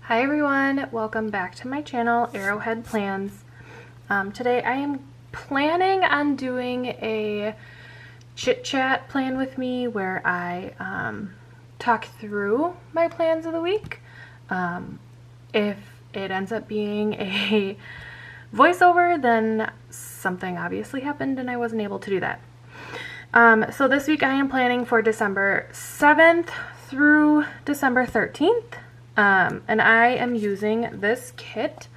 Hi everyone, welcome back to my channel, Arrowhead Plans. Today I am planning on doing a chit chat plan with me where I talk through my plans of the week. If it ends up being a voiceover, then something obviously happened and I wasn't able to do that. So this week I am planning for December 7th through December 13th. And I am using this kit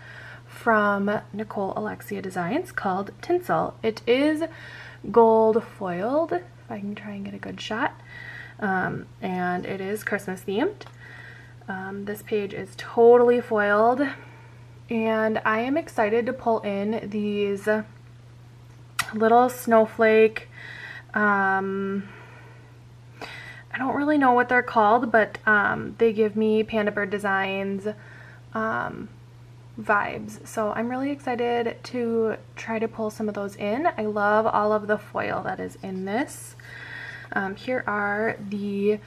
from NicoleAlexiaDesigns called Tinsel. It is gold foiled, if I can try and get a good shot, and it is Christmas themed. This page is totally foiled, and I am excited to pull in these little snowflake, I don't really know what they're called, but they give me Panda Bird Designs vibes. So I'm really excited to try to pull some of those in. I love all of the foil that is in this. Here are the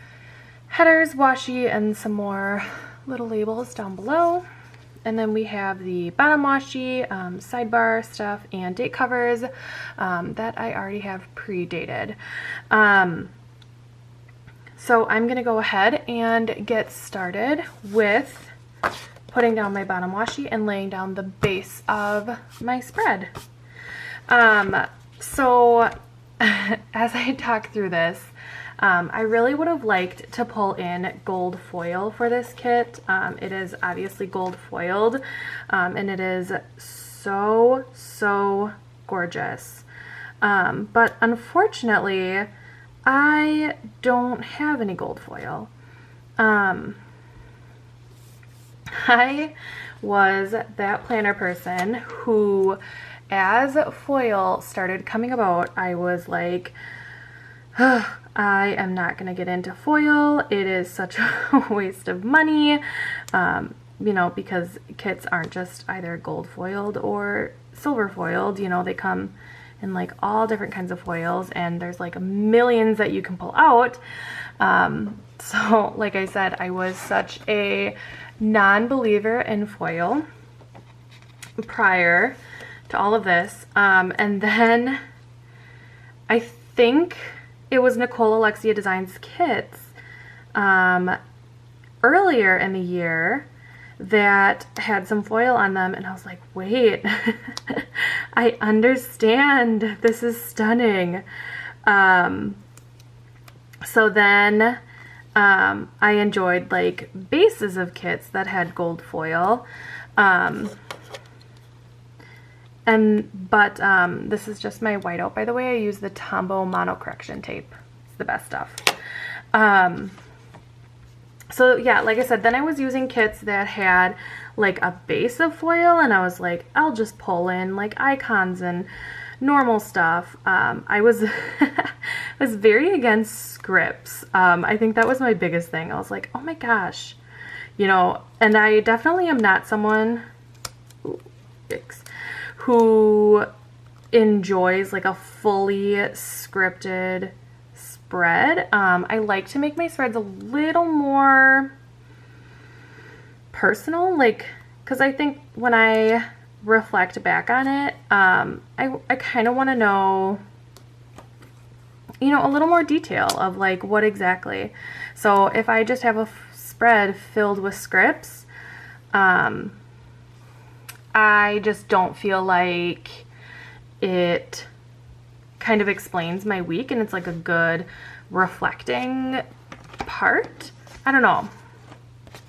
headers, washi, and some more little labels down below. And then we have the bottom washi, sidebar stuff, and date covers that I already have pre-dated. So I'm going to go ahead and get started with putting down my bottom washi and laying down the base of my spread. So as I talk through this, I really would have liked to pull in gold foil for this kit. It is obviously gold foiled, and it is so gorgeous. But unfortunately, I don't have any gold foil. I was that planner person who, as foil started coming about, I was like, I am not going to get into foil. It is such a waste of money, you know, because kits aren't just either gold foiled or silver foiled. You know, they come in like all different kinds of foils, and there's like millions that you can pull out. So like I said, I was such a non-believer in foil prior to all of this. And then I think it was NicoleAlexiaDesigns kits earlier in the year that had some foil on them, and I was like, wait, I understand, this is stunning. So then I enjoyed like bases of kits that had gold foil, but this is just my whiteout, by the way. I use the Tombow mono correction tape. It's the best stuff. So yeah, like I said, then I was using kits that had like a base of foil, and I was like, I'll just pull in like icons and normal stuff. I was was very against scripts. I think that was my biggest thing. I was like, oh my gosh, you know, and I definitely am not someone who enjoys like a fully scripted spread. I like to make my spreads a little more personal, like, because I think when I reflect back on it, I kind of want to know, you know, a little more detail of like what exactly. So if I just have a spread filled with scripts, I just don't feel like it kind of explains my week, and it's like a good reflecting part. I don't know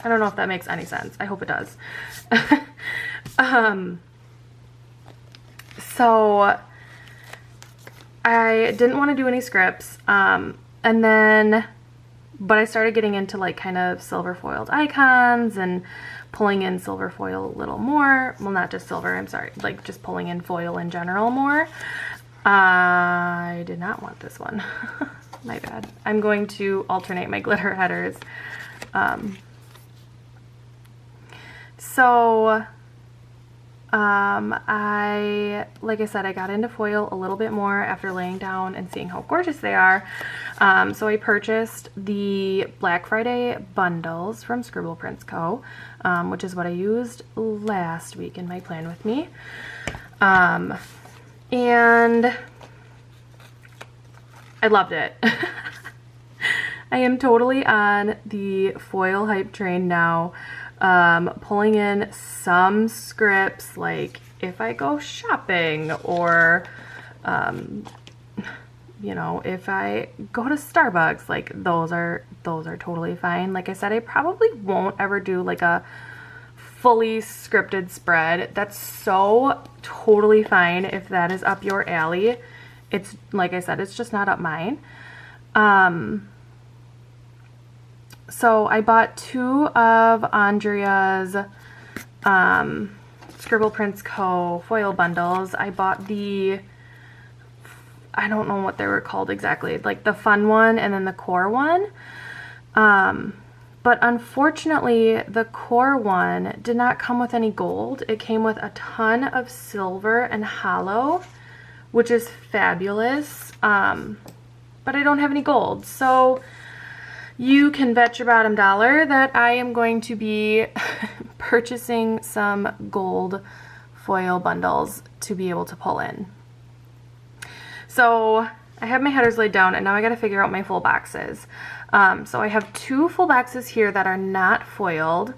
if that makes any sense. I hope it does. So I didn't want to do any scripts, and then but I started getting into like kind of silver foiled icons and pulling in silver foil a little more. Well, not just silver, I'm sorry, like just pulling in foil in general more. I did not want this one. My bad. I'm going to alternate my glitter headers. So Like I said, I got into foil a little bit more after laying down and seeing how gorgeous they are. So I purchased the Black Friday bundles from Scribble Prints Co., which is what I used last week in my plan with me. And I loved it. I am totally on the foil hype train now. Pulling in some scripts, like if I go shopping, or you know, if I go to Starbucks, like those are totally fine. Like I said, I probably won't ever do like a fully scripted spread. That's so totally fine if that is up your alley. It's, like I said, it's just not up mine. So I bought 2 of Andrea's Scribble Prints Co. foil bundles. I bought the, I don't know what they were called exactly, like the fun one and then the core one. But unfortunately, the core one did not come with any gold. It came with a ton of silver and hollow, which is fabulous. But I don't have any gold. So you can bet your bottom dollar that I am going to be purchasing some gold foil bundles to be able to pull in. So I have my headers laid down, and now I got to figure out my full boxes. So I have 2 full boxes here that are not foiled.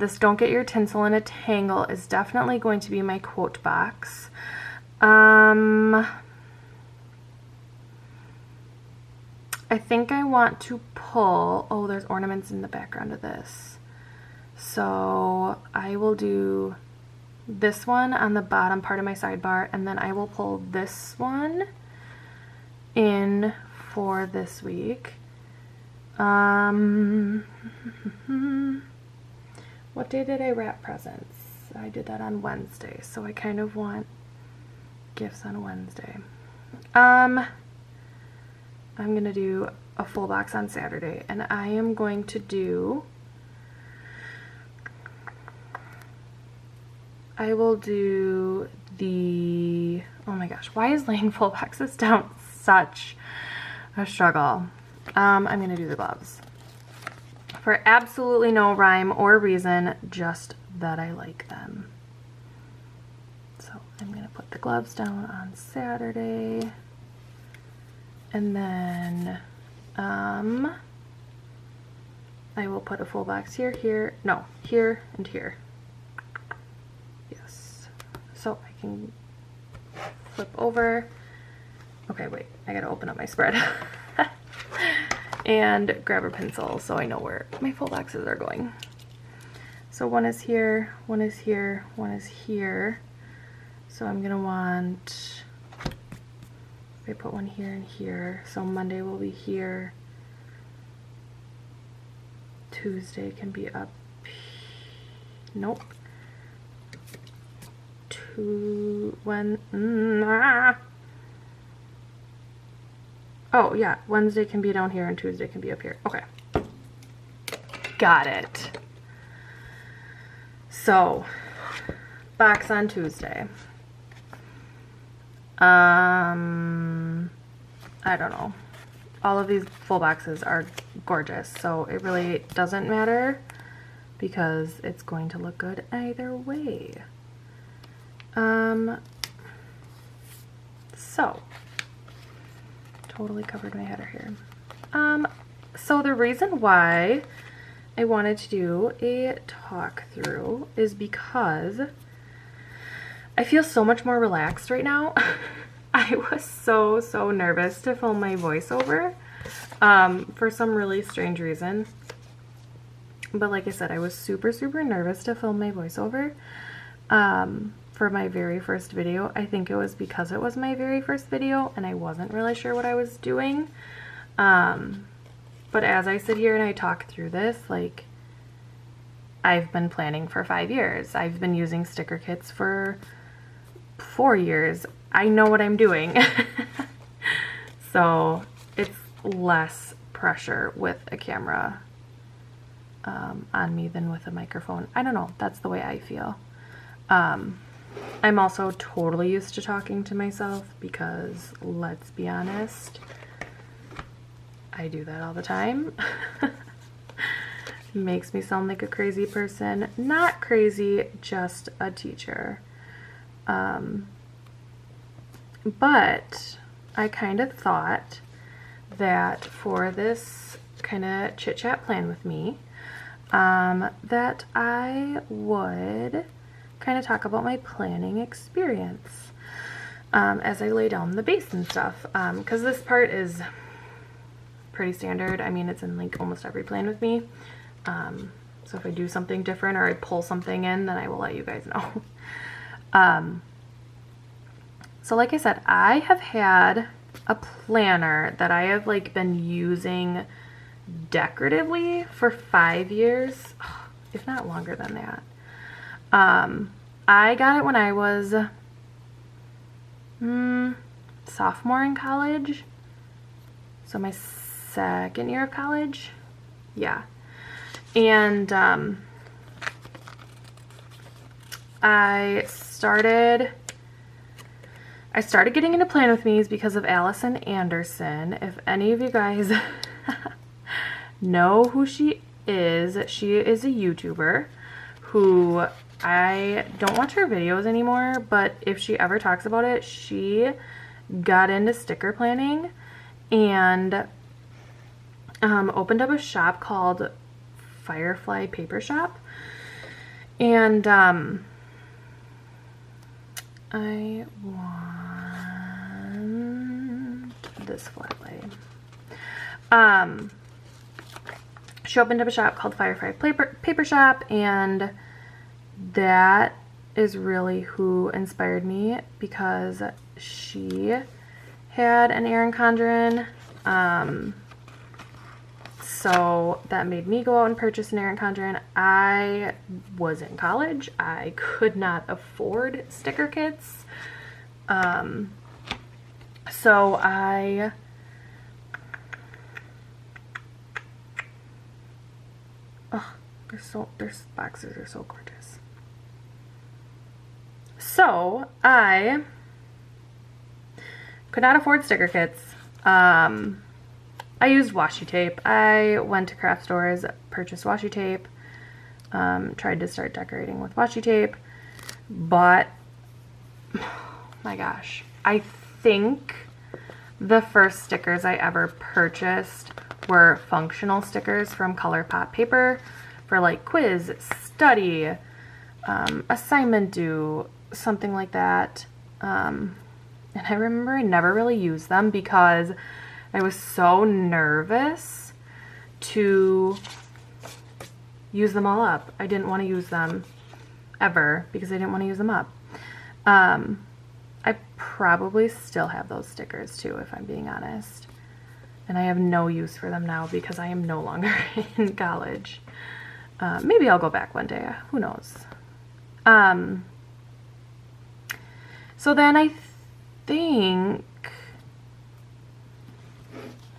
This Don't Get Your Tinsel in a Tangle is definitely going to be my quote box. I think I want to pull, oh, there's ornaments in the background of this. So I will do this one on the bottom part of my sidebar, and then I will pull this one in for this week. What day did I wrap presents? I did that on Wednesday, so I kind of want gifts on Wednesday. I'm gonna do a full box on Saturday, and I am going to do, I will do the, oh my gosh, why is laying full boxes down such a struggle? I'm gonna do the gloves for absolutely no rhyme or reason, just that I like them. So I'm gonna put the gloves down on Saturday. And then I will put a full box here, here, no, here, and here. Yes. So I can flip over. Okay, wait, I gotta open up my spread. And grab a pencil so I know where my full boxes are going. So one is here, one is here, one is here. So I'm gonna want, I put one here and here, so Monday will be here. Tuesday can be up, nope. Oh yeah, Wednesday can be down here and Tuesday can be up here. Okay, got it. So, box on Tuesday. I don't know. All of these full boxes are gorgeous, so it really doesn't matter because it's going to look good either way. So, totally covered my header here. So the reason why I wanted to do a talk through is because I feel so much more relaxed right now. I was so nervous to film my voiceover for some really strange reason. But like I said, I was super nervous to film my voiceover for my very first video. I think it was because it was my very first video and I wasn't really sure what I was doing. But as I sit here and I talk through this, like, I've been planning for 5 years. I've been using sticker kits for 4 years. I know what I'm doing. So it's less pressure with a camera on me than with a microphone. I don't know. That's the way I feel. I'm also totally used to talking to myself because, let's be honest, I do that all the time. Makes me sound like a crazy person. Not crazy, just a teacher. But I kind of thought that for this kind of chit chat plan with me, that I would kind of talk about my planning experience as I lay down the base and stuff, because this part is pretty standard. I mean, it's in like almost every plan with me. So if I do something different or I pull something in, then I will let you guys know. So like I said, I have had a planner that I have like been using decoratively for 5 years, if not longer than that. I got it when I was sophomore in college, so my second year of college. Yeah. And I started getting into Plan With Me's because of Allison Anderson. If any of you guys know who she is a YouTuber who, I don't watch her videos anymore, but if she ever talks about it, she got into sticker planning and opened up a shop called Firefly Paper Shop. And I want this flat lay. She opened up a shop called Firefly Paper Shop, and that is really who inspired me, because she had an Erin Condren. So that made me go out and purchase an Erin Condren. I was in college. I could not afford sticker kits. So their boxes are so gorgeous. So I could not afford sticker kits. I used washi tape. I went to craft stores, purchased washi tape, tried to start decorating with washi tape, but oh my gosh, I think the first stickers I ever purchased were functional stickers from ColourPop paper for like quiz, study, assignment due, something like that. And I remember I never really used them because I was so nervous to use them all up. I didn't want to use them ever because I didn't want to use them up. I probably still have those stickers too, if I'm being honest. And I have no use for them now because I am no longer in college. Maybe I'll go back one day. Who knows? So then I think...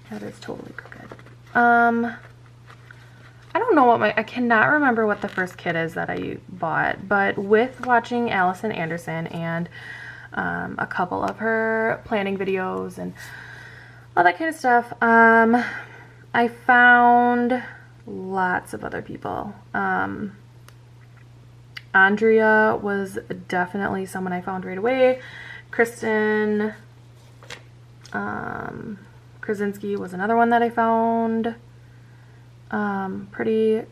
That is totally crooked. I don't know what I cannot remember what the first kit is that I bought, but with watching Allison Anderson and a couple of her planning videos and all that kind of stuff, I found lots of other people. Andrea was definitely someone I found right away. Kristen, Krasinski was another one that I found pretty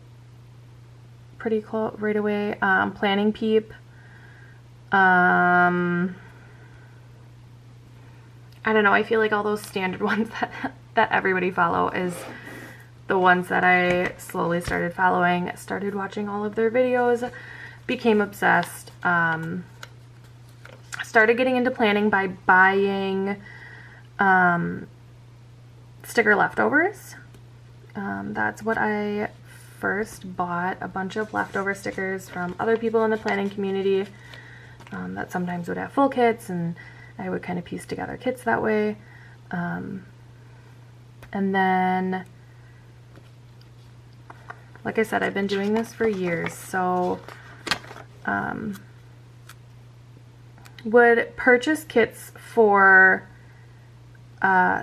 close right away. Planning Peep. I don't know, I feel like all those standard ones that everybody follow is the ones that I slowly started following, started watching all of their videos, became obsessed, started getting into planning by buying sticker leftovers. That's what I first bought, a bunch of leftover stickers from other people in the planning community that sometimes would have full kits, and I would kind of piece together kits that way. And then, like I said, I've been doing this for years, so would purchase kits for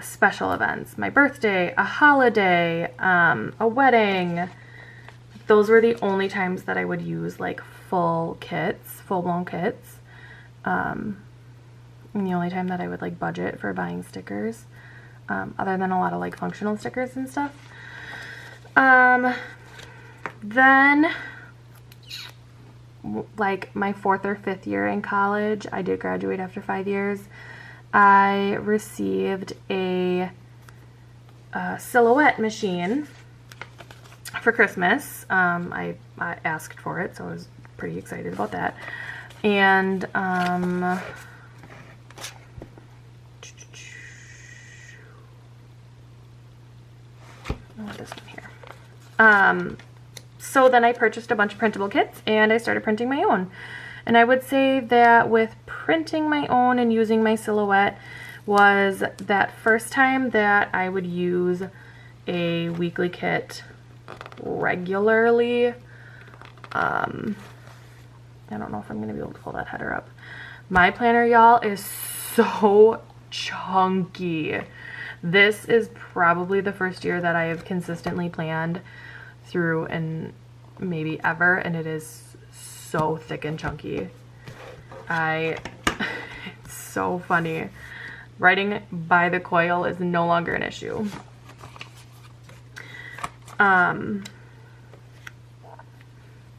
special events, my birthday, a holiday, a wedding. Those were the only times that I would use like full kits, full-blown kits. And the only time that I would like budget for buying stickers, other than a lot of like functional stickers and stuff. Then like my 4th or 5th year in college, I did graduate after 5 years. I received a silhouette machine for Christmas. I asked for it, so I was pretty excited about that. And this one here. So then I purchased a bunch of printable kits and I started printing my own. And I would say that with printing my own and using my silhouette was that first time that I would use a weekly kit regularly. I don't know if I'm going to be able to pull that header up. My planner, y'all, is so chunky. This is probably the first year that I have consistently planned through and maybe ever, and it is so thick and chunky. It's so funny. Writing by the coil is no longer an issue.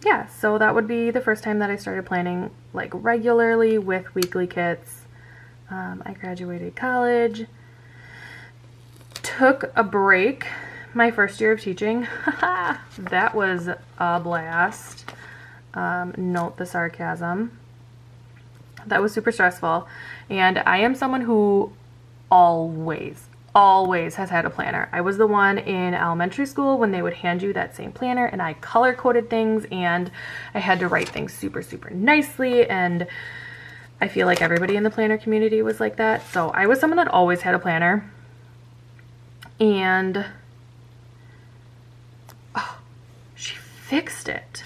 Yeah, so that would be the first time that I started planning like regularly with weekly kits. I graduated college, took a break my first year of teaching. That was a blast. Note the sarcasm. That was super stressful. And I am someone who always has had a planner. I was the one in elementary school when they would hand you that same planner, and I color coded things and I had to write things super nicely, and I feel like everybody in the planner community was like that. So I was someone that always had a planner. And she fixed it.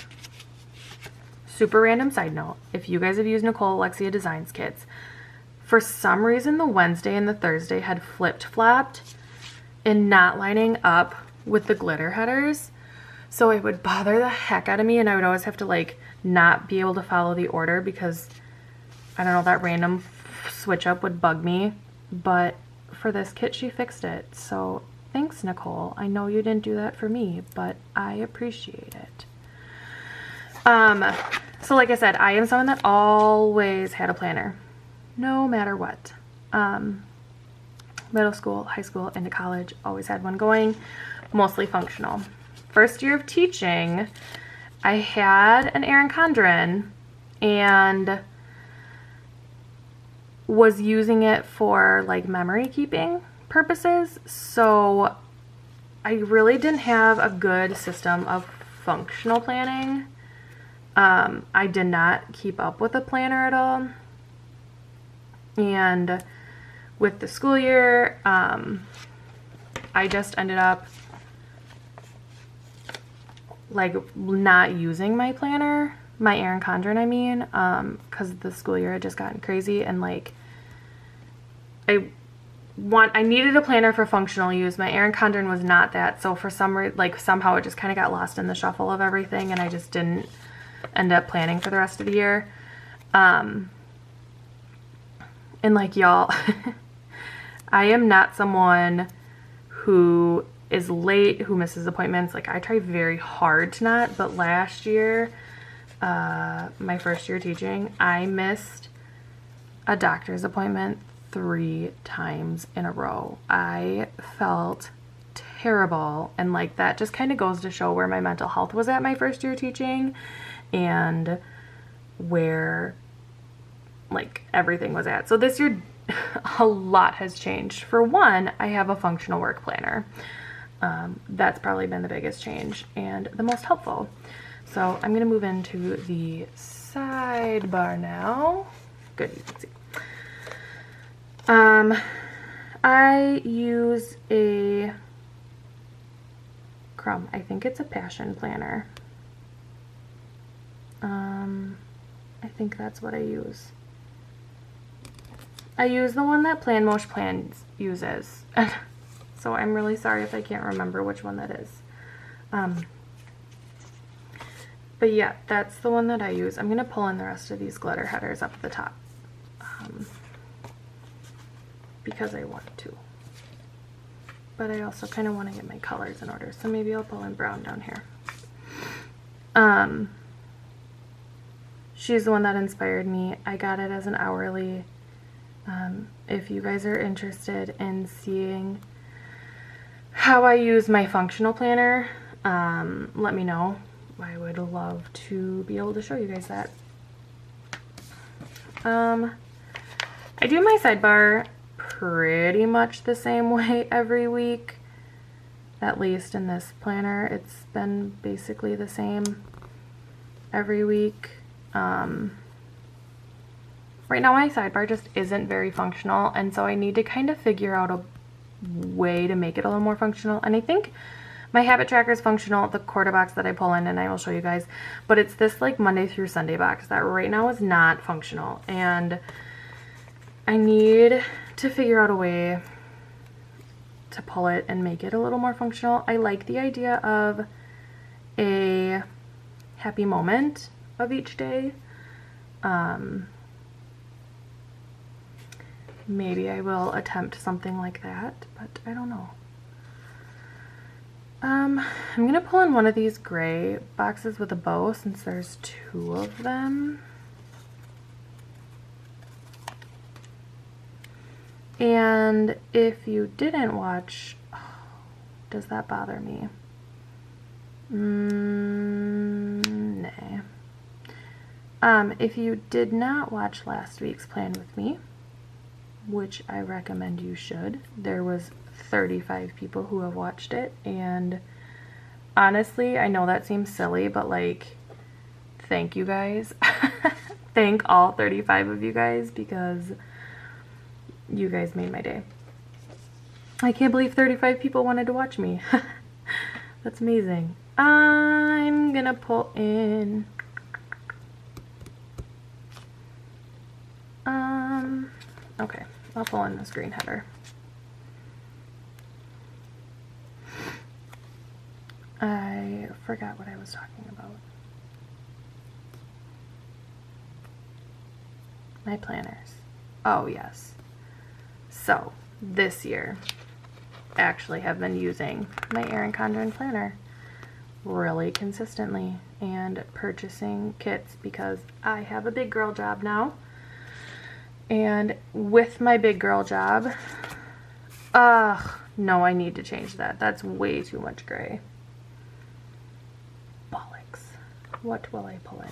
Super random side note, if you guys have used NicoleAlexiaDesigns kits, for some reason the Wednesday and the Thursday had flipped-flopped and not lining up with the glitter headers. So it would bother the heck out of me, and I would always have to like not be able to follow the order because, I don't know, that random switch up would bug me. But for this kit, she fixed it. So thanks, Nicole. I know you didn't do that for me, but I appreciate it. So like I said, I am someone that always had a planner, no matter what. Middle school, high school, into college, always had one going, mostly functional. First year of teaching, I had an Erin Condren and was using it for like memory keeping purposes. So I really didn't have a good system of functional planning. I did not keep up with a planner at all. And with the school year, I just ended up like not using my planner, my Erin Condren, I mean, because the school year had just gotten crazy, and like I needed a planner for functional use. My Erin Condren was not that, so for some reason, like somehow it just kind of got lost in the shuffle of everything, and I just didn't end up planning for the rest of the year. And like y'all, I am not someone who is late, who misses appointments. Like I try very hard to not, but last year, my first year teaching, I missed a doctor's appointment 3 times in a row. I felt terrible, and like that just kind of goes to show where my mental health was at my first year teaching and where like everything was at. So this year a lot has changed. For one, I have a functional work planner. That's probably been the biggest change and the most helpful. So I'm gonna move into the sidebar now. Good, you can see. I use a Crumb. I think it's a Passion planner. I think that's what I use. I use the one that Plan Most Plans uses. So I'm really sorry if I can't remember which one that is. But yeah, that's the one that I use. I'm going to pull in the rest of these glitter headers up at the top. Because I want to. But I also kind of want to get my colors in order. So maybe I'll pull in brown down here. She's the one that inspired me. I got it as an hourly. If you guys are interested in seeing how I use my functional planner, let me know. I would love to be able to show you guys that. I do my sidebar pretty much the same way every week. At least in this planner, it's been basically the same every week. Right now my sidebar just isn't very functional, and so I need to kind of figure out a way to make it a little more functional. And I think my habit tracker is functional, the quarter box that I pull in, and I will show you guys, but it's this like Monday through Sunday box that right now is not functional, and I need to figure out a way to pull it and make it a little more functional. I like the idea of a happy moment of each day. Maybe I will attempt something like that, but I don't know. I'm gonna pull in one of these gray boxes with a bow since there's two of them. And if you didn't watch, oh, does that bother me? Nay. If you did not watch last week's plan with me, which I recommend you should, there was 35 people who have watched it, and honestly, I know that seems silly, but like, thank you guys. Thank all 35 of you guys, because you guys made my day. I can't believe 35 people wanted to watch me. That's amazing. I'm gonna pull in okay, I'll pull in this green header. I forgot what I was talking about. My planners. Oh yes. So this year I actually have been using my Erin Condren planner really consistently and purchasing kits because I have a big girl job now. And with my big girl job, no, I need to change that. That's way too much gray. Bollocks. What will I pull in?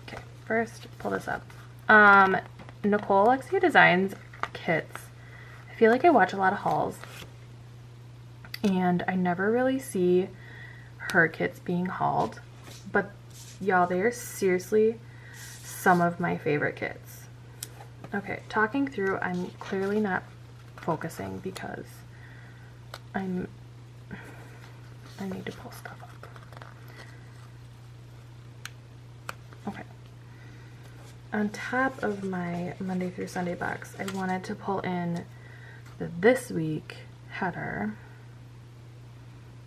Okay, first pull this up. NicoleAlexiaDesigns kits. I feel like I watch a lot of hauls and I never really see her kits being hauled, but y'all, they are seriously some of my favorite kits. Okay, talking through, I'm clearly not focusing because I need to pull stuff up. Okay. On top of my Monday through Sunday box, I wanted to pull in the this week header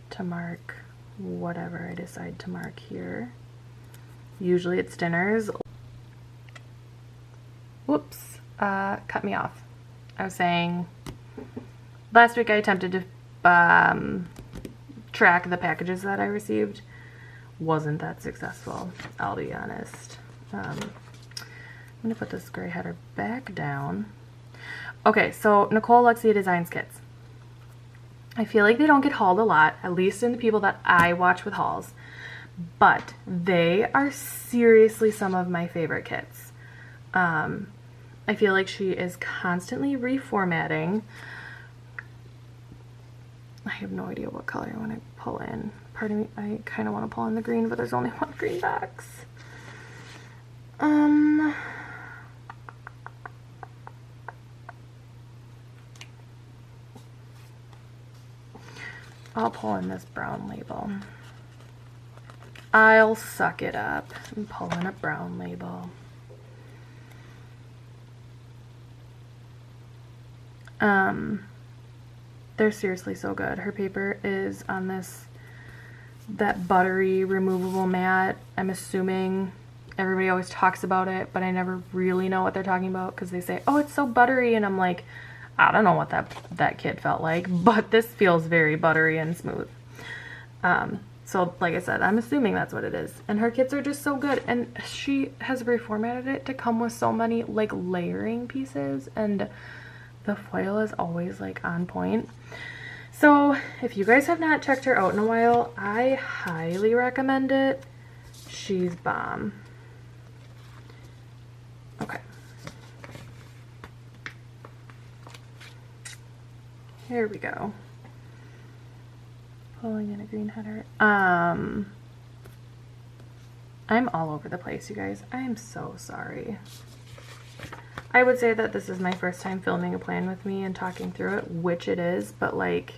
to mark whatever I decide to mark here. Usually it's dinners. Whoops, cut me off. I was saying last week I attempted to track the packages that I received. Wasn't that successful, I'll be honest. I'm gonna put this gray header back down. Okay, so NicoleAlexiaDesigns kits. I feel like they don't get hauled a lot, at least in the people that I watch with hauls, but they are seriously some of my favorite kits. I feel like she is constantly reformatting. I have no idea what color I want to pull in. Pardon me, I kind of want to pull in the green, but there's only one green box. I'll pull in this brown label. I'll suck it up and pull in a brown label. They're seriously so good. Her paper is on that buttery removable mat. I'm assuming everybody always talks about it, but I never really know what they're talking about because they say, oh, it's so buttery, and I'm like, I don't know what that kid felt like, but this feels very buttery and smooth. So like I said, I'm assuming that's what it is. And her kits are just so good, and she has reformatted it to come with so many like layering pieces, and the foil is always like on point. So if you guys have not checked her out in a while, I highly recommend it. She's bomb. Okay. Here we go. Pulling in a green header. I'm all over the place, you guys. I am so sorry. I would say that this is my first time filming a plan with me and talking through it, which it is, but like,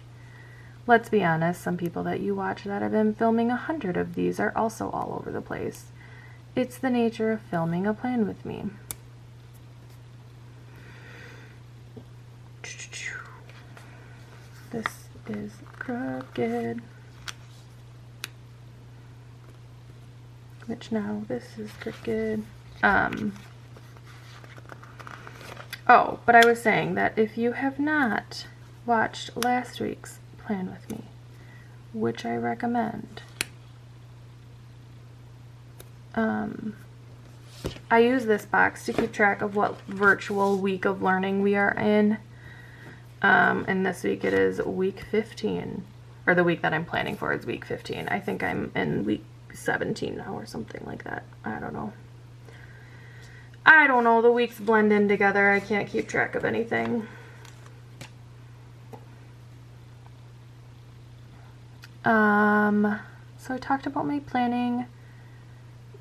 let's be honest, some people that you watch that have been filming 100 of these are also all over the place. It's the nature of filming a plan with me. This is crooked. Which now this is crooked. Oh, but I was saying that if you have not watched last week's plan with me, which I recommend, I use this box to keep track of what virtual week of learning we are in. And this week it is week 15, or the week that I'm planning for is week 15. I think I'm in week 17 now or something like that. I don't know. The weeks blend in together. I can't keep track of anything. So I talked about my planning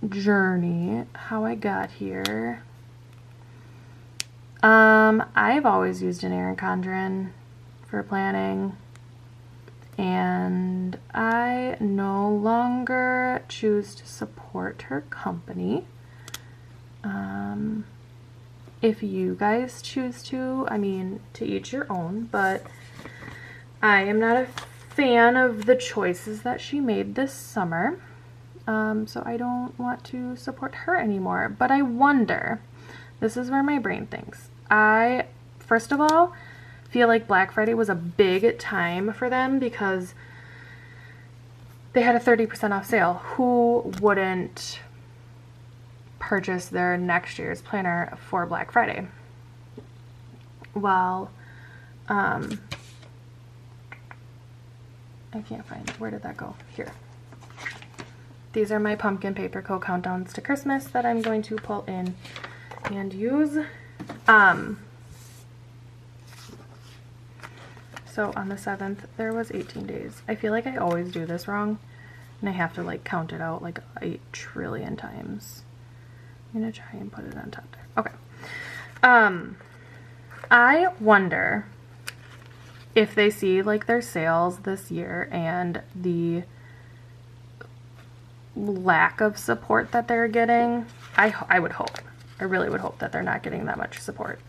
journey, how I got here. I've always used an Erin Condren for planning, and I no longer choose to support her company. If you guys choose to, I mean, to each your own, but I am not a fan of the choices that she made this summer, so I don't want to support her anymore. But I wonder, this is where my brain thinks. I, first of all, feel like Black Friday was a big time for them because they had a 30% off sale. Who wouldn't purchase their next year's planner for Black Friday? Well, I can't find it. Where did that go? Here. These are my pumpkin paper co countdowns to Christmas that I'm going to pull in and use. So on the 7th, there was 18 days. I feel like I always do this wrong, and I have to like count it out like 8 trillion times. I'm gonna try and put it on top there. Okay. I wonder if they see like their sales this year and the lack of support that they're getting. I would hope. I really would hope that they're not getting that much support.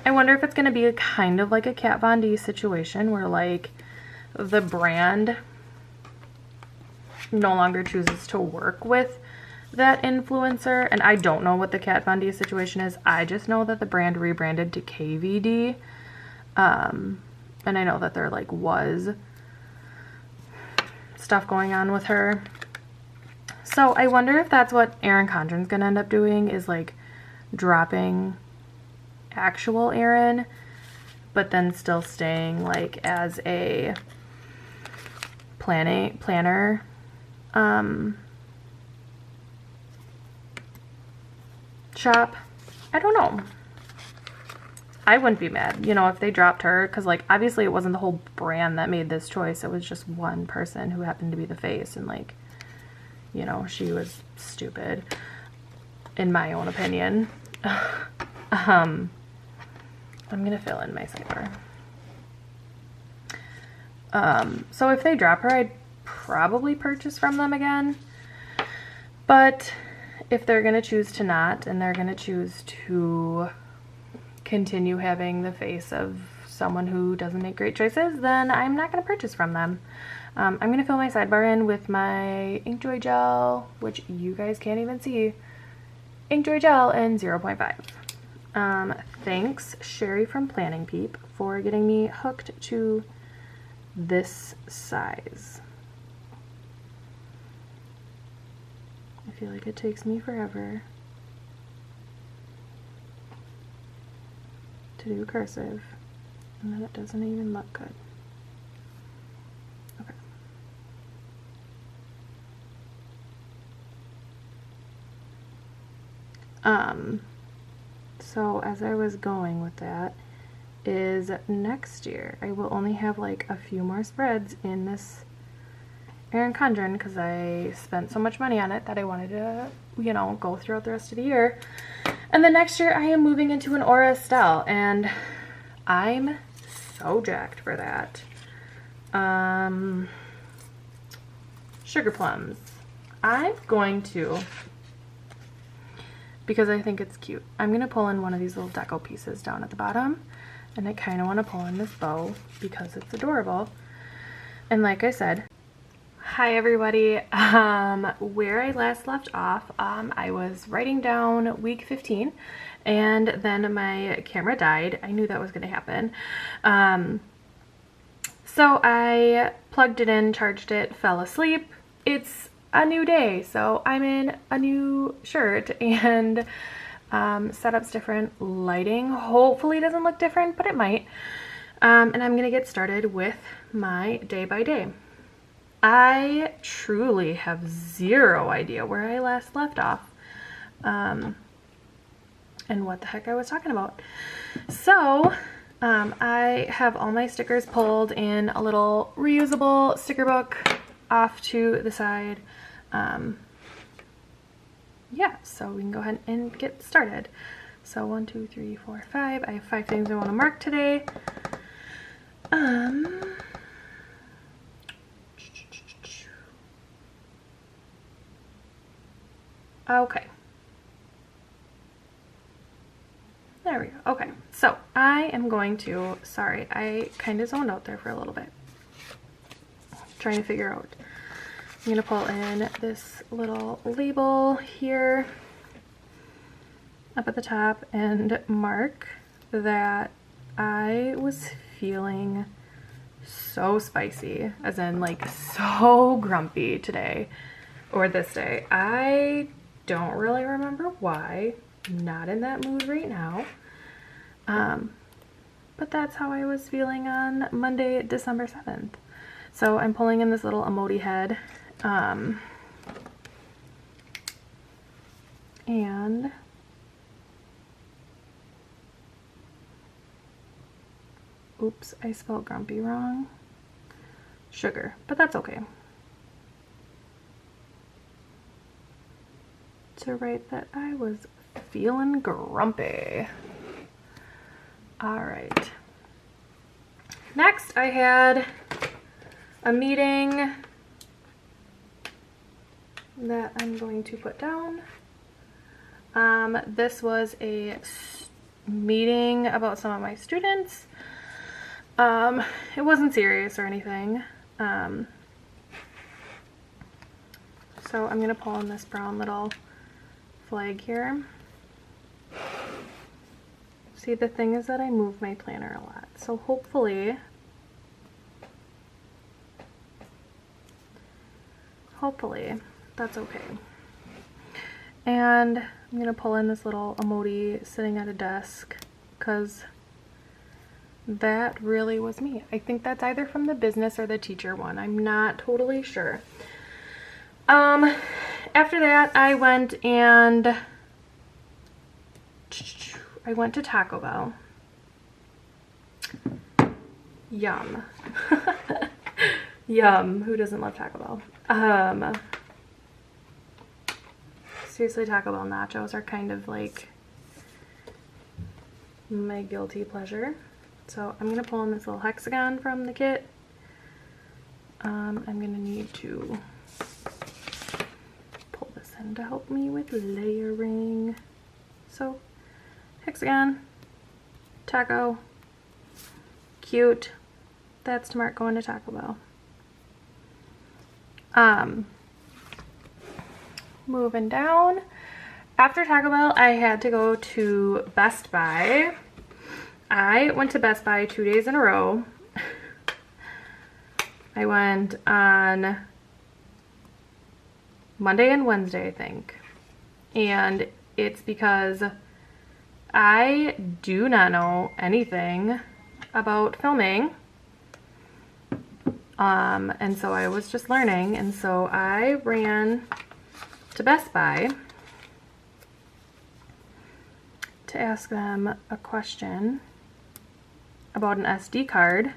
I wonder if it's going to be kind of like a Kat Von D situation where like the brand no longer chooses to work with that influencer. And I don't know what the Kat Von D situation is. I just know that the brand rebranded to KVD. And I know that there like was stuff going on with her. So I wonder if that's what Erin Condren's gonna end up doing, is like dropping actual Erin, but then still staying like as a planner shop. I don't know. I wouldn't be mad, you know, if they dropped her, because like obviously it wasn't the whole brand that made this choice. It was just one person who happened to be the face, and like, you know, she was stupid in my own opinion. I'm gonna fill in my sidebar. So if they drop her, I'd probably purchase from them again. But if they're gonna choose to not, and they're gonna choose to continue having the face of someone who doesn't make great choices, then I'm not going to purchase from them. I'm going to fill my sidebar in with my Inkjoy Gel, which you guys can't even see. Inkjoy Gel in 0.5. Thanks, Sherry from Planning Peep, for getting me hooked to this size. I feel like it takes me forever to do cursive, and then it doesn't even look good. Okay. So as I was going with that, is next year I will only have like a few more spreads in this Erin Condren because I spent so much money on it that I wanted to, you know, go throughout the rest of the year. And then next year I am moving into an Aura Estelle, and I'm so jacked for that. Sugar plums. I'm going to, because I think it's cute, I'm going to pull in one of these little deco pieces down at the bottom, and I kind of want to pull in this bow because it's adorable. And like I said, hi everybody. Where I last left off, I was writing down week 15, and then my camera died. I knew that was going to happen. So I plugged it in, charged it, fell asleep. It's a new day, so I'm in a new shirt, and setup's different, lighting hopefully doesn't look different, but it might. And I'm gonna get started with my day by day. I truly have zero idea where I last left off, and what the heck I was talking about. So I have all my stickers pulled in a little reusable sticker book off to the side. Yeah, so we can go ahead and get started. So 1, 2, 3, 4, 5. I have 5 things I want to mark today. Okay. There we go. Okay, so I am going to, sorry, I kind of zoned out there for a little bit. Trying to figure out. I'm going to pull in this little label here up at the top and mark that I was feeling so spicy, as in like so grumpy today, or this day. I don't really remember why. Not in that mood right now. But that's how I was feeling on Monday, December 7th. So I'm pulling in this little emoji head. And oops, I spelled grumpy wrong. Sugar, but that's okay. To write that I was feeling grumpy. All right. Next, I had a meeting that I'm going to put down. This was a meeting about some of my students. It wasn't serious or anything. So I'm gonna pull in this brown little flag here. See, the thing is that I move my planner a lot, so hopefully that's okay. And I'm gonna pull in this little emoji sitting at a desk, because that really was me. I think that's either from the business or the teacher one. I'm not totally sure. After that, I went to Taco Bell. Yum. Yum. Who doesn't love Taco Bell? Seriously, Taco Bell nachos are kind of like my guilty pleasure. So I'm gonna pull in this little hexagon from the kit. I'm gonna need to pull this in to help me with layering. So hexagon, Taco. Cute. That's to mark going to Taco Bell. Moving down. After Taco Bell, I had to go to Best Buy. I went to Best Buy 2 days in a row. I went on Monday and Wednesday, I think. And it's because I do not know anything about filming. And so I was just learning, and so I ran to Best Buy to ask them a question about an SD card,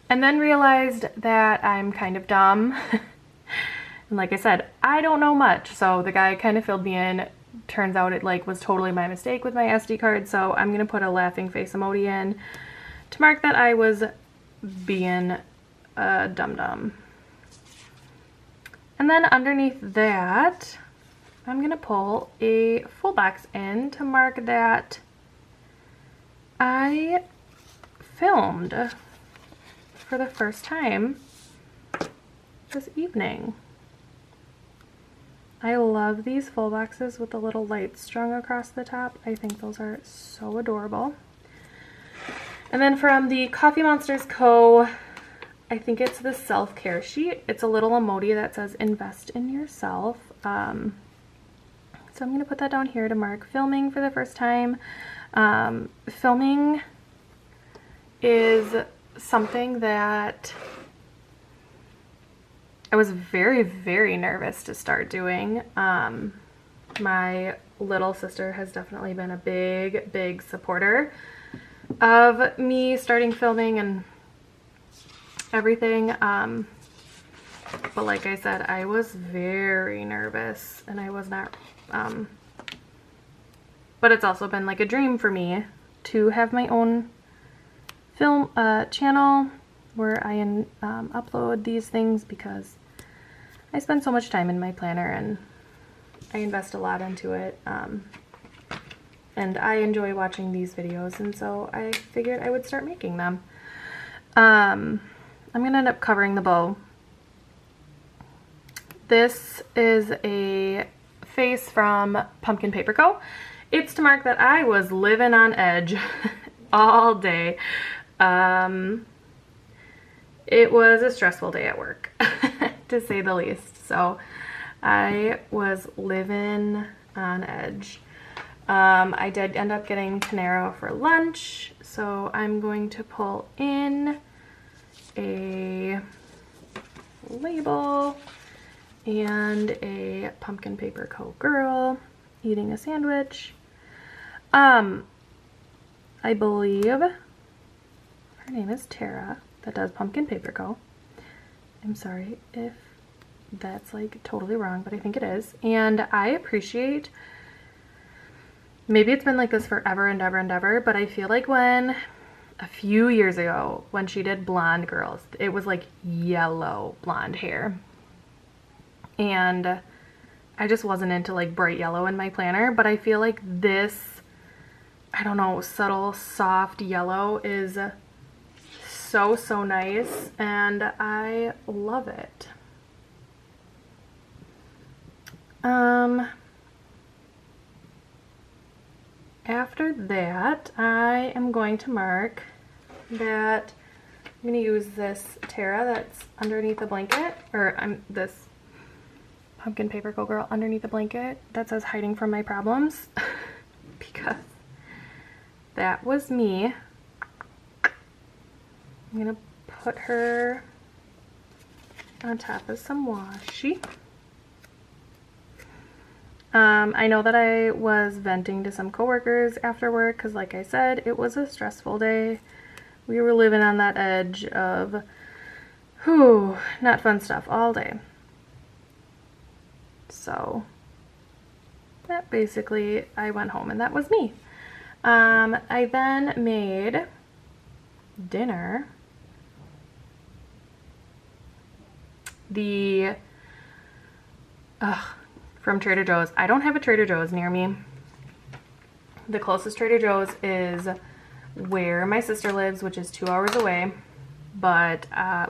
and then realized that I'm kind of dumb. And like I said, I don't know much, so the guy kind of filled me in. Turns out it like was totally my mistake with my SD card, so I'm gonna put a laughing face emoji in to mark that I was being a dum-dum. And then underneath that, I'm gonna pull a full box in to mark that I filmed for the first time this evening. I love these full boxes with the little lights strung across the top. I think those are so adorable. And then from the Coffee Monsters Co., I think it's the self-care sheet. It's a little emoji that says invest in yourself. So I'm going to put that down here to mark filming for the first time. Filming is something that I was very, very nervous to start doing. My little sister has definitely been a big, big supporter of me starting filming and everything. But like I said, I was very nervous and I was not, but it's also been like a dream for me to have my own film channel where I upload these things, because I spend so much time in my planner and I invest a lot into it. And I enjoy watching these videos, and so I figured I would start making them. I'm gonna end up covering the bow. This is a face from Pumpkin Paper Co. It's to mark that I was living on edge all day. It was a stressful day at work, to say the least. So I was living on edge. I did end up getting Panero for lunch, so I'm going to pull in a label and a Pumpkin Paper Co. girl eating a sandwich. I believe her name is Tara, that does Pumpkin Paper Co. I'm sorry if that's like totally wrong, but I think it is. And I appreciate, maybe it's been like this forever and ever and ever, but I feel like when a few years ago when she did Blonde Girls, it was like yellow blonde hair, and I just wasn't into like bright yellow in my planner, but I feel like this, I don't know, subtle soft yellow is so nice, and I love it. After that, I am going to mark that I'm going to use this Tara that's underneath the blanket, or this Pumpkin Paper Co. girl underneath the blanket that says hiding from my problems, because that was me. I'm going to put her on top of some washi. I know that I was venting to some coworkers after work because, like I said, it was a stressful day. We were living on that edge of, not fun stuff all day. So that basically, I went home and that was me. I then made dinner. From Trader Joe's. I don't have a Trader Joe's near me, The closest Trader Joe's is where my sister lives, which is 2 hours away. But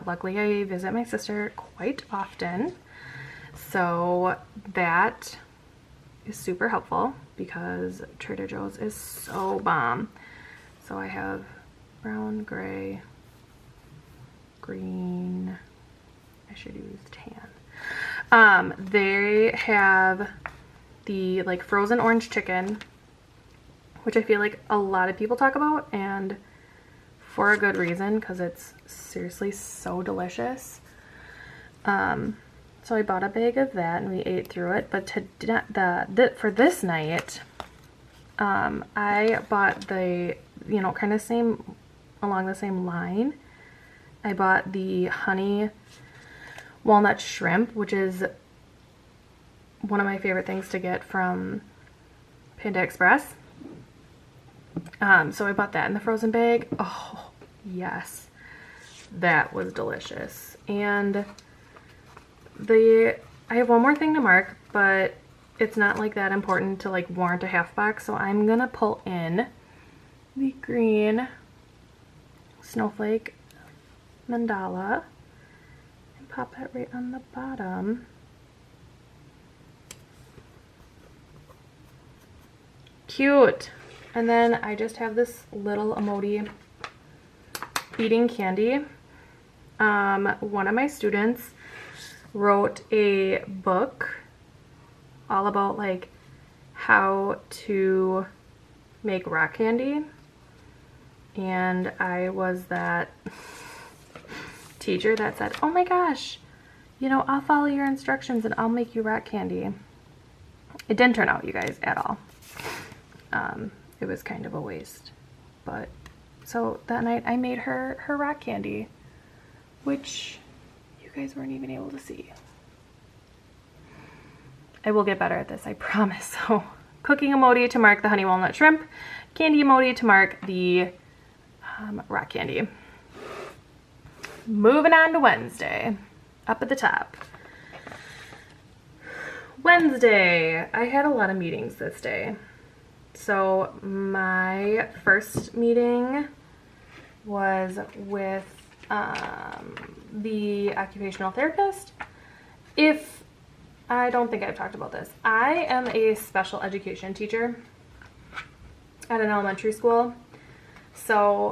luckily I visit my sister quite often. So that is super helpful because Trader Joe's is so bomb. So I have brown, gray, green. I should use tan. They have the like frozen orange chicken, which I feel like a lot of people talk about, and for a good reason, because it's seriously so delicious. So I bought a bag of that and we ate through it. But for this night, I bought the, you know, kind of along the same line. I bought the honey walnut shrimp, which is one of my favorite things to get from Panda Express. So I bought that in the frozen bag. Oh, yes. That was delicious. And I have one more thing to mark, but it's not like that important to like warrant a half box. So I'm gonna pull in the green snowflake mandala and pop that right on the bottom. Cute. And then I just have this little emoji eating candy. One of my students wrote a book all about like how to make rock candy, and I was that teacher that said, oh my gosh, you know, I'll follow your instructions and I'll make you rock candy. It didn't turn out, you guys, at all. It was kind of a waste. But so that night I made her rock candy, which you guys weren't even able to see. I will get better at this, I promise. So cooking emoji to mark the honey walnut shrimp, candy emoji to mark the rock candy. Moving on to Wednesday, up at the top. Wednesday, I had a lot of meetings this day. So my first meeting was with the occupational therapist. I don't think I've talked about this. I am a special education teacher at an elementary school. So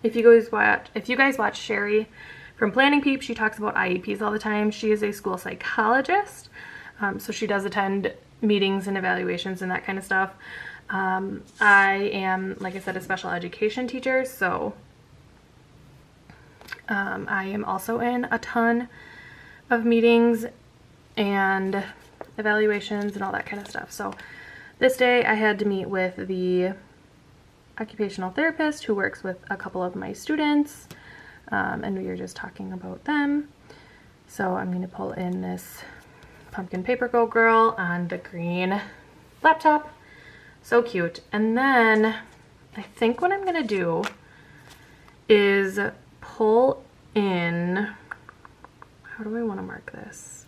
if you guys watch Sherry from Planning Peep, she talks about IEPs all the time. She is a school psychologist. So she does attend meetings and evaluations and that kind of stuff. I am, like I said, a special education teacher, so I am also in a ton of meetings and evaluations and all that kind of stuff. So this day I had to meet with the occupational therapist who works with a couple of my students, and we were just talking about them. So I'm going to pull in this pumpkin paper go girl on the green laptop. So cute. And then I think what I'm going to do is pull in, how do I want to mark this?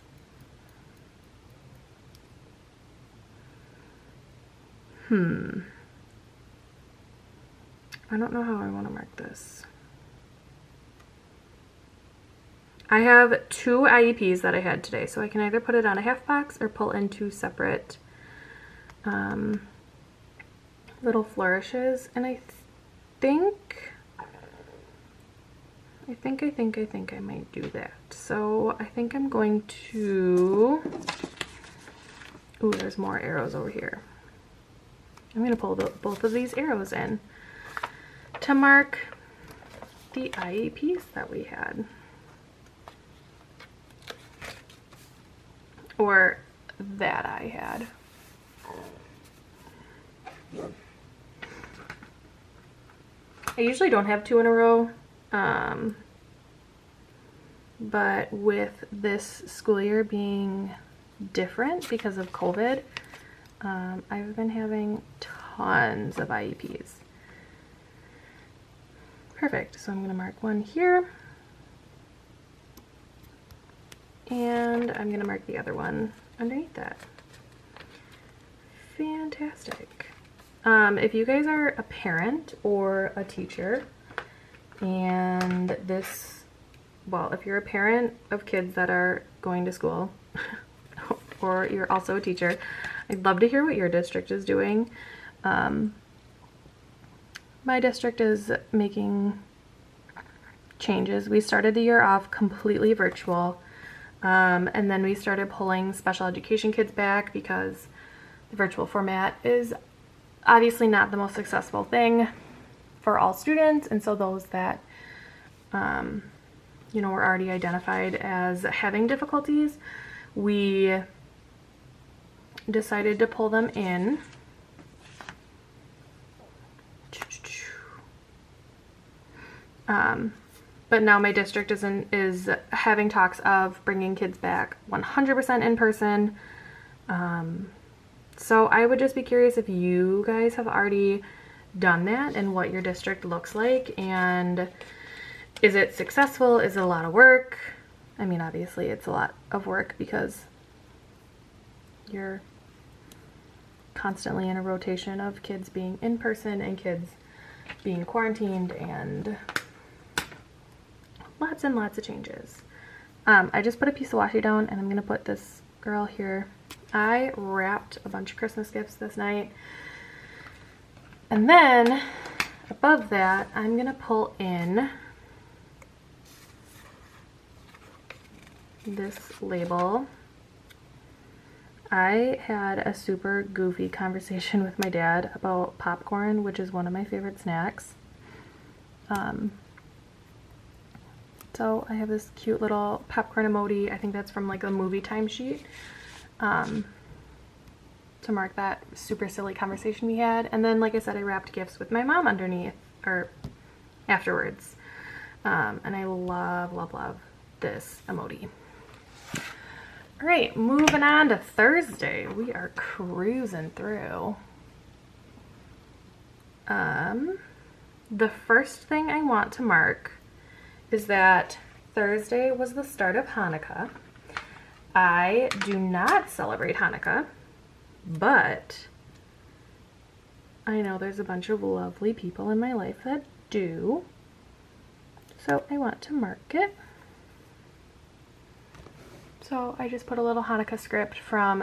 I don't know how I want to mark this. I have 2 IEPs that I had today, so I can either put it on a half box or pull in 2 separate little flourishes. And I think I might do that. So I think I'm going to, ooh, there's more arrows over here. I'm going to pull both of these arrows in to mark the IEPs that we had. Or that I had. I usually don't have 2 in a row, but with this school year being different because of COVID, I've been having tons of IEPs. Perfect, so I'm going to mark one here, and I'm going to mark the other one underneath that. fantastic. If you guys are a parent or a teacher, and this, well, if you're a parent of kids that are going to school, or you're also a teacher, I'd love to hear what your district is doing. My district is making changes. We started the year off completely virtual, and then we started pulling special education kids back because the virtual format is obviously not the most successful thing for all students, and so those that you know, were already identified as having difficulties, we decided to pull them in. But now my district is having talks of bringing kids back 100% in person. So I would just be curious if you guys have already done that and what your district looks like, and is it successful? Is it a lot of work? I mean, obviously it's a lot of work because you're constantly in a rotation of kids being in person and kids being quarantined, and lots and lots of changes. I just put a piece of washi down, and I'm gonna put this girl here. I wrapped a bunch of Christmas gifts this night, and then above that I'm gonna pull in this label. I had a super goofy conversation with my dad about popcorn, which is one of my favorite snacks. So I have this cute little popcorn emoji. I think that's from like a movie timesheet, to mark that super silly conversation we had. And then, like I said, I wrapped gifts with my mom underneath, or afterwards. And I love, love, love this emoji. All right, moving on to Thursday. We are cruising through. The first thing I want to mark is that Thursday was the start of Hanukkah. I do not celebrate Hanukkah, but I know there's a bunch of lovely people in my life that do, so I want to mark it. So I just put a little Hanukkah script from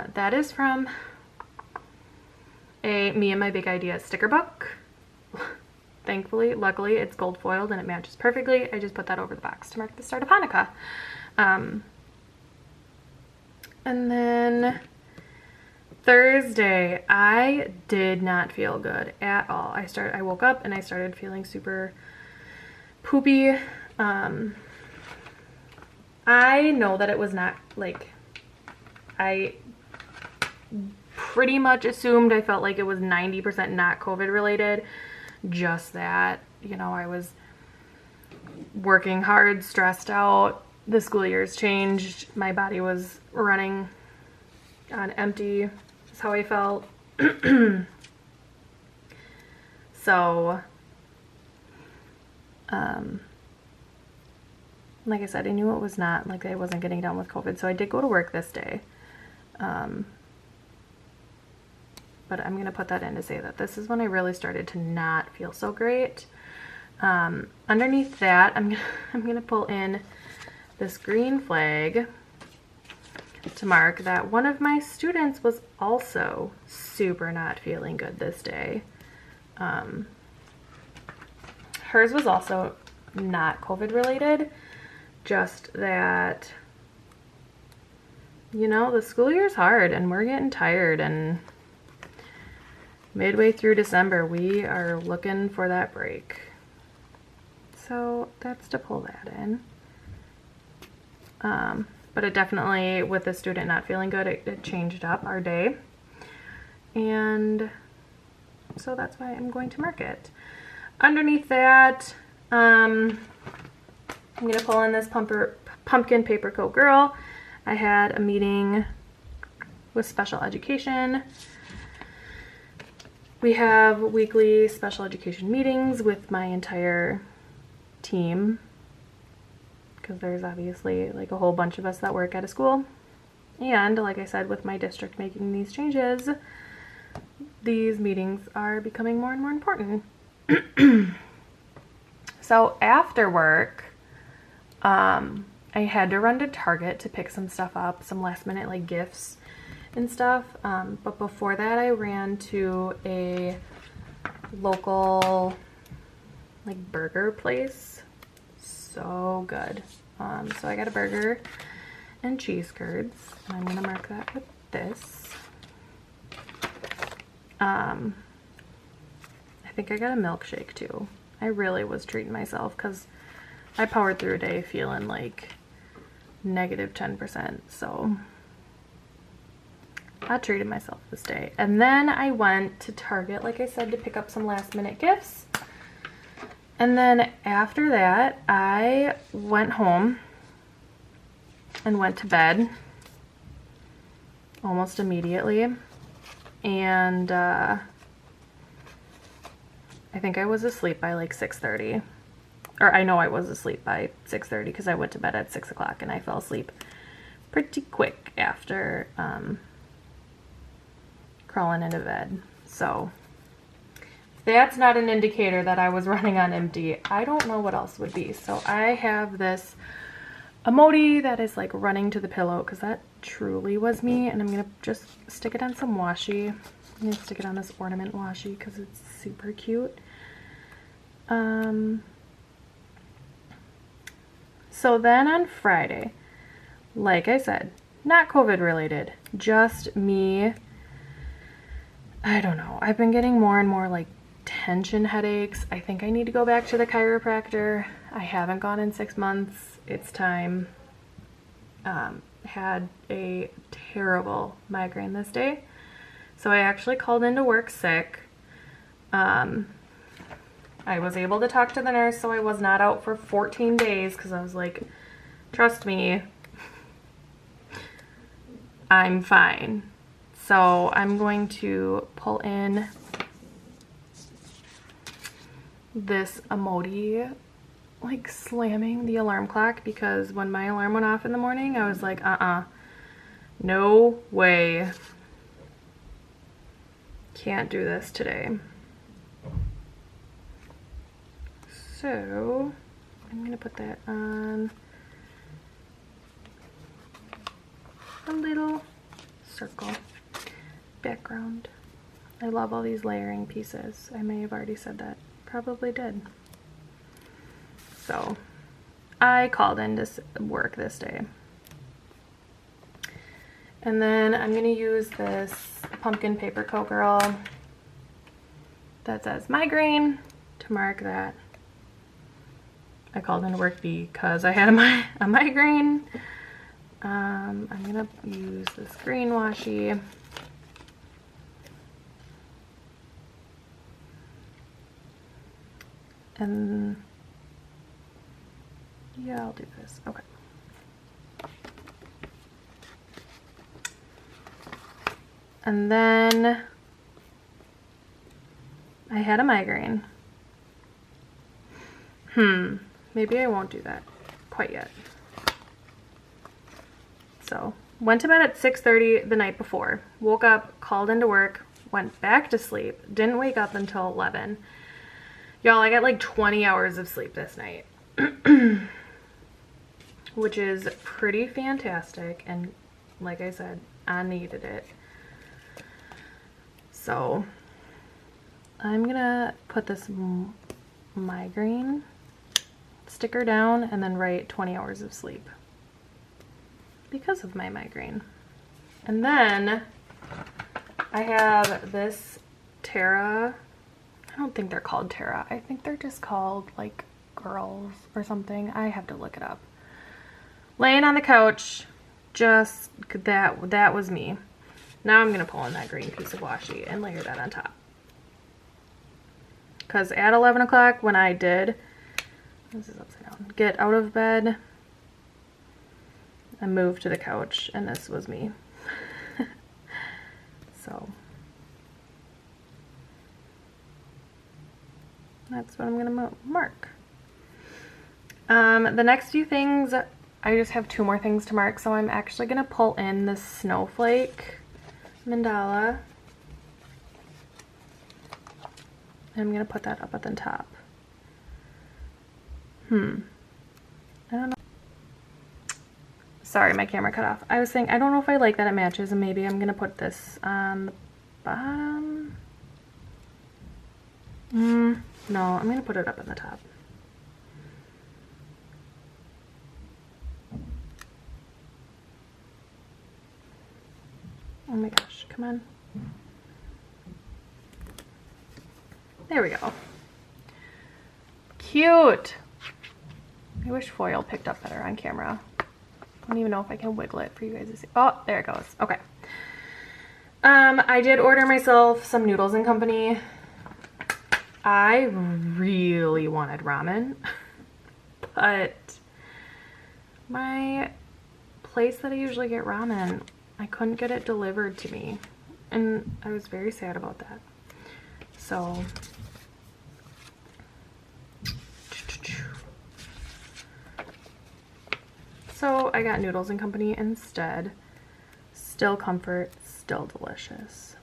a Me and My Big Idea sticker book. Thankfully, luckily, it's gold foiled and it matches perfectly. I just put that over the box to mark the start of Hanukkah. And then Thursday, I did not feel good at all. I woke up and I started feeling super poopy. I know that it was not, like, I pretty much assumed, I felt like it was 90% not COVID related. Just that, you know, I was working hard, stressed out, the school year's changed, my body was running on empty, is how I felt. So, like I said, I knew it was not, like, I wasn't getting done with COVID, so I did go to work this day. But I'm going to put that in to say that this is when I really started to not feel so great. Underneath that, I'm going to pull in this green flag to mark that one of my students was also super not feeling good this day. Hers was also not COVID related, just that, you know, the school year's hard and we're getting tired, and midway through December, we are looking for that break. So that's to pull that in. But it definitely, with the student not feeling good, it changed up our day. And so that's why I'm going to mark it. Underneath that, I'm going to pull in this pumpkin paper coat girl. I had a meeting with special education. We have weekly special education meetings with my entire team, because there's obviously like a whole bunch of us that work at a school. And like I said, with my district making these changes, these meetings are becoming more and more important. So after work, I had to run to Target to pick some stuff up, some last minute like gifts and stuff. But before that, I ran to a local like burger place. So good. So I got a burger and cheese curds. And I'm gonna mark that with this. I think I got a milkshake too. I really was treating myself because I powered through a day feeling like negative 10%. So I treated myself this day. And then I went to Target, like I said, to pick up some last minute gifts. And then after that, I went home and went to bed almost immediately. And I think I was asleep by like 6:30. Or I know I was asleep by 6:30 because I went to bed at 6 o'clock and I fell asleep pretty quick after crawling into bed. So if that's not an indicator that I was running on empty, I don't know what else would be. So I have this emoji that is like running to the pillow because that truly was me, and I'm gonna just stick it on some washi. I'm gonna stick it on this ornament washi because it's super cute. So then on Friday, like I said, not COVID related, just me. I don't know. I've been getting more and more like tension headaches. I think I need to go back to the chiropractor. I haven't gone in 6 months. It's time. Had a terrible migraine this day. So I actually called into work sick. I was able to talk to the nurse, so I was not out for 14 days because I was like, trust me, I'm fine. So I'm going to pull in this emoji like slamming the alarm clock because when my alarm went off in the morning, I was like, no way. Can't do this today. So I'm gonna put that on a little circle background. I love all these layering pieces. I may have already said that. Probably did. So I called in to work this day. And then I'm gonna use this pumpkin paper co-girl that says migraine to mark that I called into work because I had a migraine. I'm gonna use this green washi. And yeah, I'll do this. Okay. And then I had a migraine. Maybe I won't do that quite yet. So, went to bed at 6:30 the night before. Woke up, called into work, went back to sleep. Didn't wake up until 11. Y'all, I got like 20 hours of sleep this night. Which is pretty fantastic, and like I said, I needed it. So I'm gonna put this migraine sticker down and then write 20 hours of sleep because of my migraine. And then I have this Terra. I don't think they're called Terra. I think they're just called like girls or something. I have to look it up. Laying on the couch, just that was me. Now I'm gonna pull in that green piece of washi and layer that on top. Because at 11 o'clock when I did, this is upside down, get out of bed, I moved to the couch and this was me. So that's what I'm gonna mark. The next few things, I just have 2 more things to mark, so I'm actually gonna pull in the snowflake mandala. I'm going to put that up at the top. I don't know. Sorry, my camera cut off. I was saying, I don't know if I like that it matches, and maybe I'm going to put this on the bottom. No, I'm going to put it up at the top. Oh my gosh, come on. There we go. Cute. I wish foil picked up better on camera. I don't even know if I can wiggle it for you guys to see. Oh, there it goes. Okay. I did order myself some noodles and company. I really wanted ramen, but my place that I usually get ramen, I couldn't get it delivered to me, and I was very sad about that. So I got noodles and company instead. Still comfort, still delicious.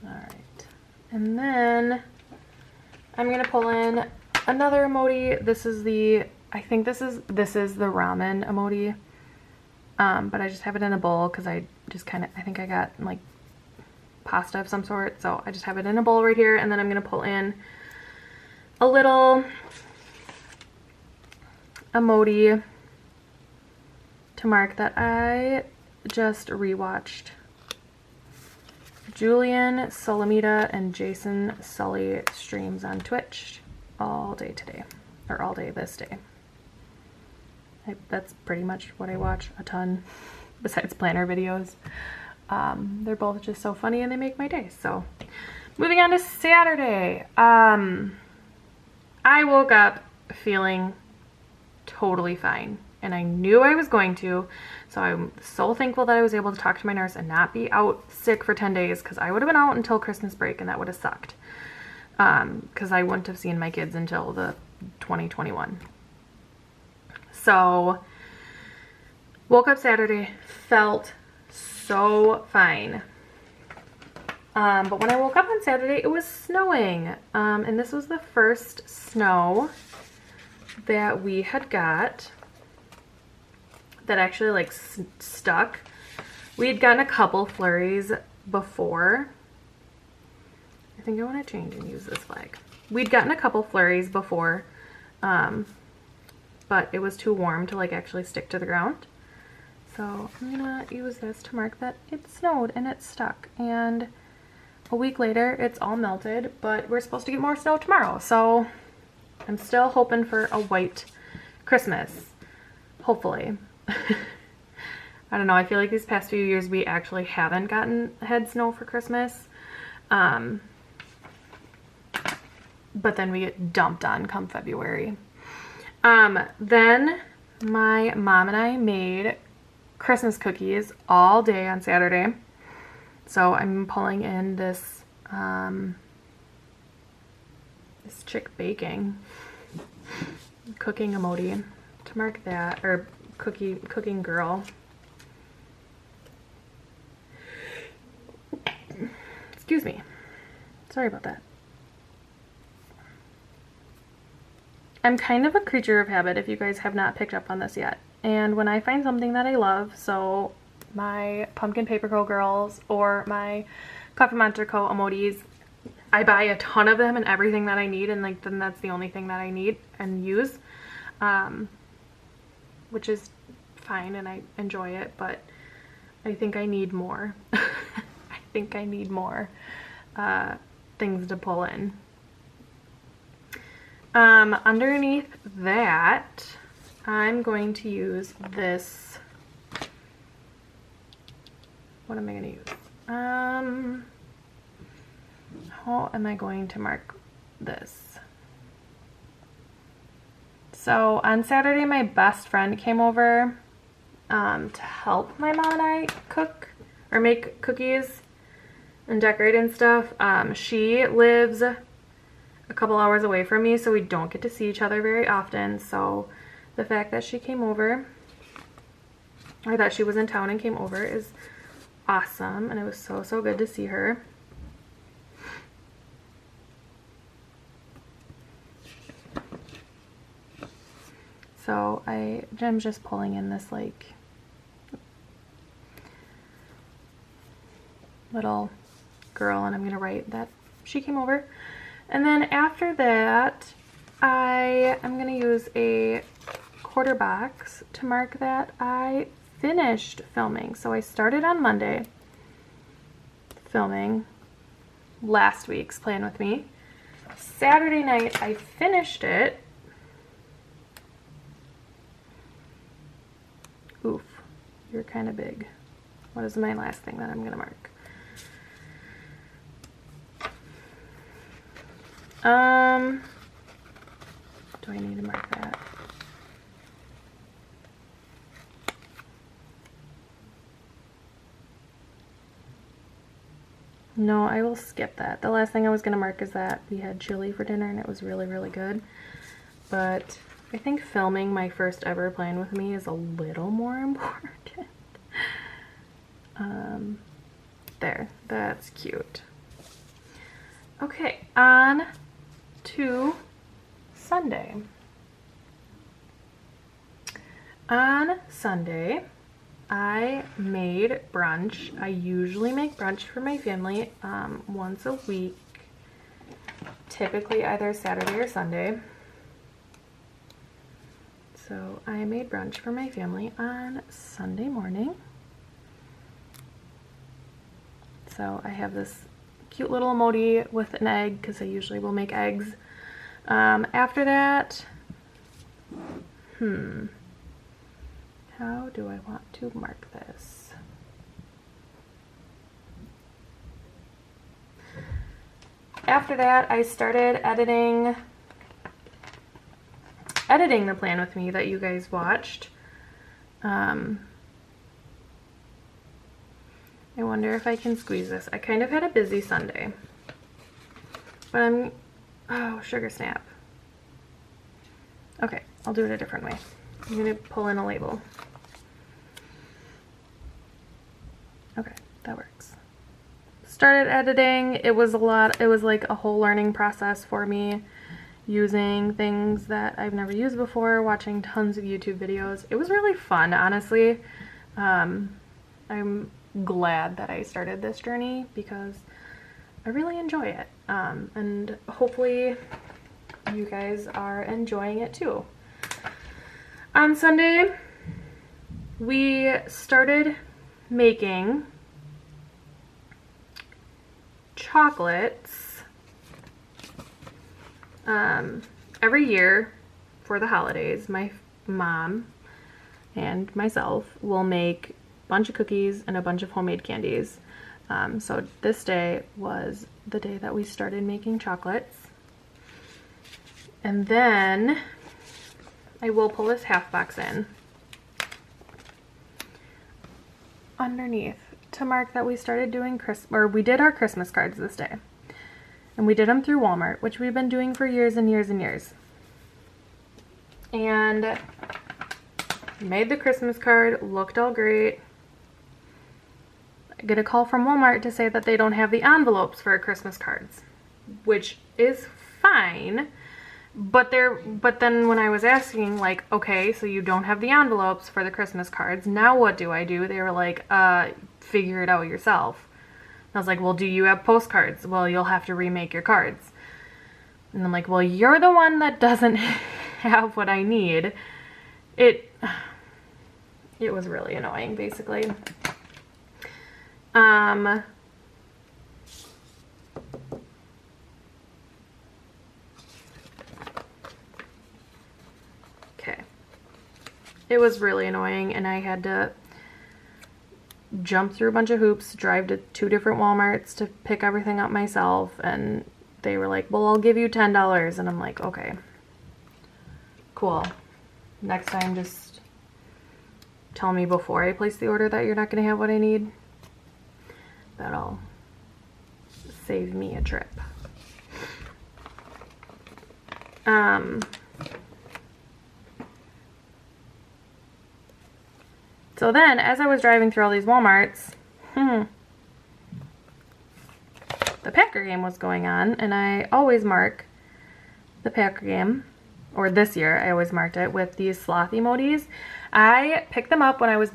All right, and then I'm gonna pull in another emoji. This is the, I think this is the ramen emoji, but I just have it in a bowl because I just kind of, I think I got like pasta of some sort, so I just have it in a bowl right here. And then I'm gonna pull in a little emoji to mark that I just rewatched Julian Solomita and Jason Sully streams on Twitch all day today, or all day this day. That's pretty much what I watch a ton, besides planner videos. They're both just so funny and they make my day. So moving on to Saturday. I woke up feeling totally fine, and I knew I was going to. So I'm so thankful that I was able to talk to my nurse and not be out sick for 10 days, because I would have been out until Christmas break and that would have sucked. Because I wouldn't have seen my kids until the 2021. So woke up Saturday, felt so fine. But when I woke up on Saturday, it was snowing. And this was the first snow that we had got that actually like stuck. We had gotten a couple flurries before. I think I want to change and use this flag. We'd gotten a couple flurries before, but it was too warm to like actually stick to the ground. So I'm gonna use this to mark that it snowed and it stuck. And a week later, it's all melted, but we're supposed to get more snow tomorrow. So I'm still hoping for a white Christmas, hopefully. I don't know, I feel like these past few years we actually haven't had snow for Christmas. But then we get dumped on come February. Then my mom and I made Christmas cookies all day on Saturday. So I'm pulling in this this chick baking cooking emoji to mark that, or cooking girl. Excuse me. Sorry about that. I'm kind of a creature of habit, if you guys have not picked up on this yet. And when I find something that I love, so my pumpkin paper co girls or my Coffee Monster Co emojis, I buy a ton of them and everything that I need, and like then that's the only thing that I need and use, which is fine and I enjoy it, but I think I need more. I think I need more things to pull in. Underneath that, I'm going to use this. What am I going to use? How am I going to mark this? So on Saturday, my best friend came over to help my mom and I cook or make cookies and decorate and stuff. She lives a couple hours away from me, so we don't get to see each other very often. So the fact that she came over or that she was in town and came over, is awesome, and it was so, so good to see her. So I'm just pulling in this like little girl, and I'm gonna write that she came over. And then after that, I am gonna use a quarter box to mark that I finished filming. So I started on Monday filming last week's Plan With Me. Saturday night I finished it. Oof, you're kind of big. What is my last thing that I'm gonna mark? Do I need to mark that? No, I will skip that. The last thing I was gonna mark is that we had chili for dinner and it was really, really good. But I think filming my first ever Plan With Me is a little more important. There, that's cute. Okay, on to Sunday. On Sunday, I made brunch. I usually make brunch for my family once a week, typically either Saturday or Sunday. So I made brunch for my family on Sunday morning. So I have this cute little emoji with an egg because I usually will make eggs. After that, how do I want to mark this? After that, I started editing the Plan With Me that you guys watched. I wonder if I can squeeze this. I kind of had a busy Sunday, but oh, sugar snap. Okay, I'll do it a different way. I'm gonna pull in a label. Okay, that works. Started editing. It was like a whole learning process for me, using things that I've never used before, watching tons of YouTube videos. It was really fun, honestly. I'm glad that I started this journey because I really enjoy it. And hopefully you guys are enjoying it too. On Sunday, we started making chocolates every year for the holidays. My mom and myself will make a bunch of cookies and a bunch of homemade candies. So this day was the day that we started making chocolates. And then I will pull this half box in underneath to mark that we started doing we did our Christmas cards this day. And we did them through Walmart, which we've been doing for years and years and years. And made the Christmas card, looked all great. I get a call from Walmart to say that they don't have the envelopes for our Christmas cards, which is fine. But then when I was asking, like, okay, so you don't have the envelopes for the Christmas cards, now what do I do? They were like, figure it out yourself. And I was like, well, do you have postcards? Well, you'll have to remake your cards. And I'm like, well, you're the one that doesn't have what I need. It was really annoying, basically. Okay. It was really annoying, and I had to jump through a bunch of hoops, drive to 2 different Walmarts to pick everything up myself, and they were like, well, I'll give you $10, and I'm like, okay, cool. Next time, just tell me before I place the order that you're not going to have what I need. That'll save me a trip. So then, as I was driving through all these Walmarts, the Packer game was going on, and I always mark the Packer game, or this year I always marked it with these sloth emojis. I picked them up when I was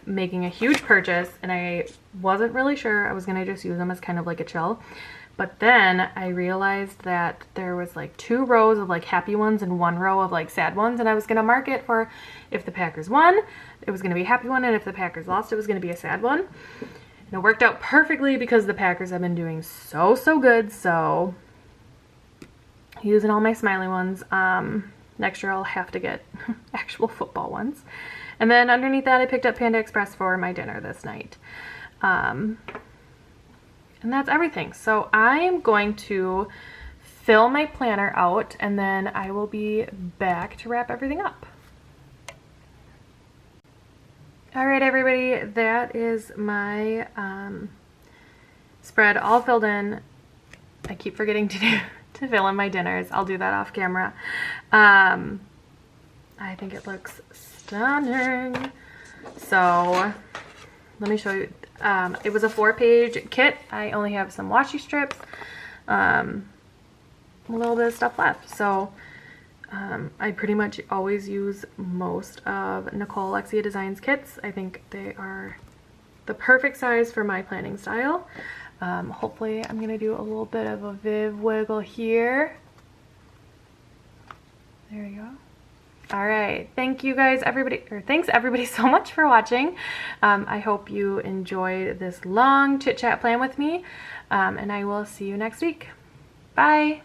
making a huge purchase, and I wasn't really sure. I was gonna just use them as kind of like a chill. But then I realized that there was like 2 rows of like happy ones and 1 row of like sad ones, and I was gonna mark it for if the Packers won, it was gonna be a happy one, and if the Packers lost, it was gonna be a sad one. And it worked out perfectly because the Packers have been doing so good, so using all my smiley ones. Next year I'll have to get actual football ones. And then underneath that I picked up Panda Express for my dinner this night. And that's everything. So I am going to fill my planner out, and then I will be back to wrap everything up. All right, everybody, that is my spread all filled in. I keep forgetting to fill in my dinners. I'll do that off camera. I think it looks stunning. So let me show you. It was a 4-page kit. I only have some washi strips, a little bit of stuff left. So I pretty much always use most of NicoleAlexiaDesigns kits. I think they are the perfect size for my planning style. Hopefully I'm going to do a little bit of a Viv wiggle here. There you go. All right, thank you guys, thanks everybody so much for watching. I hope you enjoyed this long chit chat plan with me, and I will see you next week. Bye.